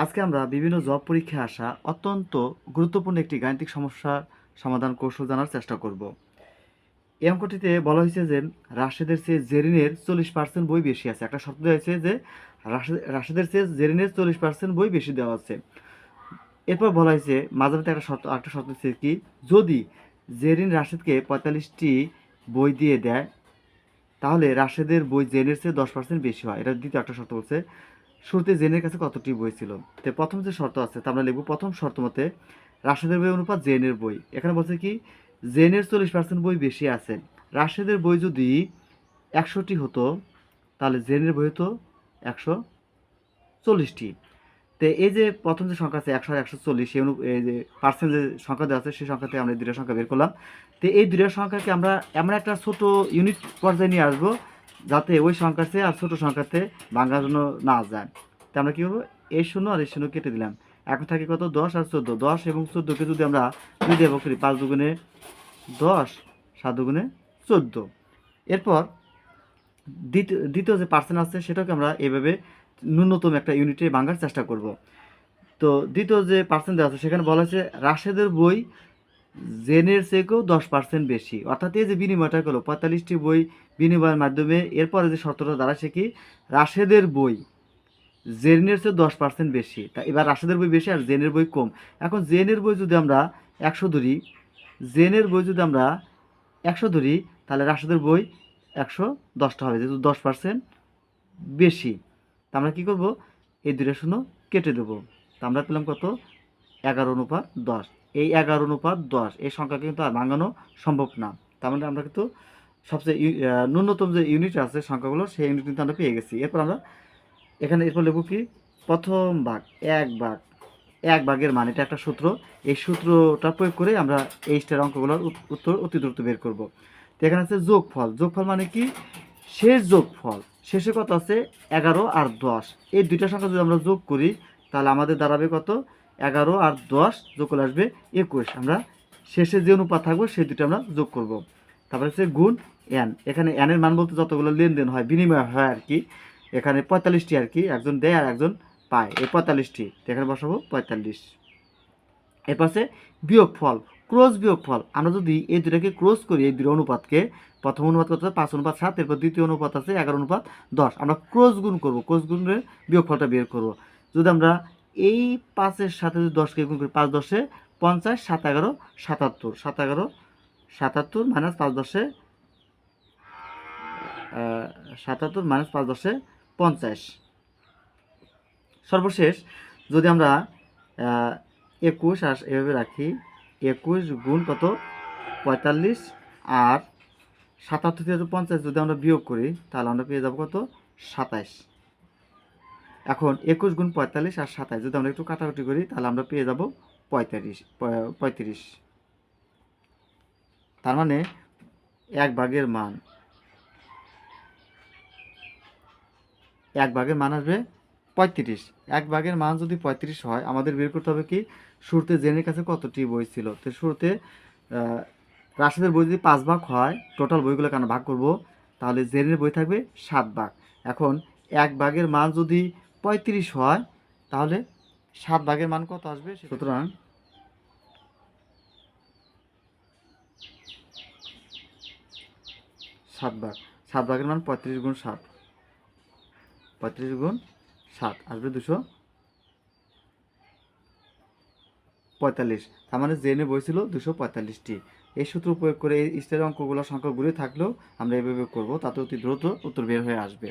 আজকে আমরা বিভিন্ন জব পরীক্ষায় আসা অত্যন্ত গুরুত্বপূর্ণ একটি গাণিতিক সমস্যার সমাধান কৌশল জানার চেষ্টা করব। এই অঙ্কটিতে বলা হয়েছে যে রাশেদের চেয়ে জেরিনের 40% বই বেশি আছে। একটা শর্ত দেওয়া হয়েছে যে রাশেদের চেয়ে জেরিনের 40% বই বেশি দেওয়া আছে। এরপর বলা হয়েছে মাঝামাঝি একটা শর্ত হচ্ছে কি, যদি জেরিন রাশেদকে 45টি বই দিয়ে দেয় তাহলে রাশেদের বই জেনের চেয়ে 10% বেশি হয়। এটা দ্বিতীয় একটা শর্ত বলছে। শুরুতে জেনের কাছে কতটি বই ছিল। তো প্রথম যে শর্ত আছে তা আমরা লিখব, প্রথম শর্ত মতে রাশেদের বই অনুপাত জেনের বই। এখানে বলছে কি, জেনের 40% বই বেশি আছে। রাশেদের বই যদি 100টি হতো তাহলে জেনের বই হতো 140টি। তো এই যে প্রথম যে সংখ্যা আছে 100 আর 140, এই যে পার্সেন্ট যে সংখ্যা দেওয়া আছে সেই সংখ্যাতে আমরা দুইটা সংখ্যা বের করলাম। তো এই দুইটা সংখ্যাকে আমরা এমন একটা ছোট ইউনিট পর্যায়ে নিয়ে আসবো যাতে ওই সংখ্যার চেয়ে আর ছোটো সংখ্যাতে ভাঙার জন্য না যায়। তো আমরা কী করবো, এই শূন্য আর এই শূন্য কেটে দিলাম। এখন থাকে কত, 10 আর 14। 10 এবং 14কে যদি আমরা 2 দিয়ে ভাগ করি, 5 দুগুণে 10, 7 দুগুণে 14। এরপর দ্বিতীয় যে পার্সেন্ট আছে সেটাকে আমরা এভাবে ন্যূনতম একটা ইউনিটে ভাঙার চেষ্টা করব। তো দ্বিতীয় যে পার্সেন্ট দেওয়া আছে সেখানে বলা হয়েছে রাশেদের বই জেনের চেয়েও 10% বেশি। অর্থাৎ এই যে বিনিময়টা হলো 45টি বই বিনিময়ের মাধ্যমে, এরপরে যে শর্তটা দাঁড়াচ্ছে কি, রাশেদের বই জেনের চেয়ে 10% বেশি। তা এবার রাশেদের বই বেশি আর জেনের বই কম। এখন জেনের বই যদি আমরা 100 ধরি, জেনের বই যদি আমরা 100 ধরি তাহলে রাশেদের বই 110টা হবে, যেহেতু 10% বেশি। তা আমরা কী করবো, এই দুইটা শূন্য কেটে দেবো। তা আমরা পেলাম কত, 11:10। এই 11:10 এই সংখ্যাকে কিন্তু আর ভাঙানো সম্ভব না। তার মানে আমরা কিন্তু সবচেয়ে ন্যূনতম যে ইউনিট আছে সংখ্যাগুলো সেই ইউনিট কিন্তু আমরা পেয়ে গেছি। এরপর আমরা এরপর লিখব কি, প্রথম ভাগ, এক ভাগের মান, এটা একটা সূত্র। এই সূত্রটা প্রয়োগ করে আমরা এই স্টার অঙ্কগুলোর উত্তর অতি দ্রুত বের করব। তো এখানে আছে যোগফল। যোগফল মানে কি, শেষ যোগফল। শেষে কত আছে, 11 আর 10। এই দুইটা সংখ্যা যদি আমরা যোগ করি তাহলে আমাদের দাঁড়াবে কত, 11 আর 10 যোগ করলে আসবে 21। আমরা শেষে যে অনুপাত থাকবো সেই দুটো আমরা যোগ করব। তারপরে হচ্ছে গুণ এন। এখানে এনের মান বলতে যতগুলো লেনদেন হয়, বিনিময় হয় আর কি। এখানে 45টি আর কি, একজন দেয় আর একজন পায়, এই 45টি এখানে বসাবো 45। এরপর আছে বিয়োগফল, ক্রস বিয়োগফল। আমরা যদি এই দুটাকে ক্রস করি, এই দুটো অনুপাতকে, প্রথম অনুপাত কত, 5:7, এরপর দ্বিতীয় অনুপাত আছে 11:10, আমরা ক্রস গুণ করবো, ক্রস গুণে বিয়োগফলটা বের করবো। যদি আমরা এই 5-এর সাথে যদি 10কে গুণ করি, 5 10-এ 50, 7 11 77, 7 11 77 মাইনাস 5 10-এ 77 মাইনাস 5 10-এ 50। সর্বশেষ যদি আমরা 21 আর এভাবে রাখি, 21 গুণ কত, 45, আর 77 থেকে 50 যদি আমরা বিয়োগ করি তাহলে আমরা পেয়ে যাবো কত, 27। এখন 21 গুণ 45 আর 27 যদি আমরা একটু কাটাকুটি করি তাহলে আমরা পেয়ে যাব 35। তার মানে এক ভাগের মান আসবে 35। এক ভাগের মান যদি 35 হয়, আমাদের বের করতে হবে কি, শুরুতে জেনের কাছে কতটি বই ছিল। তো শুরুতে রাশেদের বই যদি 5 ভাগ হয়, টোটাল বইগুলো কেন ভাগ করব, তাহলে জেনের বই থাকবে 7 ভাগ। এখন এক ভাগের মান যদি 35 হয় তাহলে 7 ভাগের মান কত আসবে, সুতরাং 7 ভাগ। 7 ভাগের মান 35 গুণ 7, 35 গুণ 7 আসবে 245। তার মানে জেনে বই ছিল 245টি। এই সূত্র প্রয়োগ করে এই স্টারের অঙ্কগুলো সংখ্যাগুলি থাকলেও আমরা এভাবে করব, তাতে অতি দ্রুত উত্তর বের হয়ে আসবে।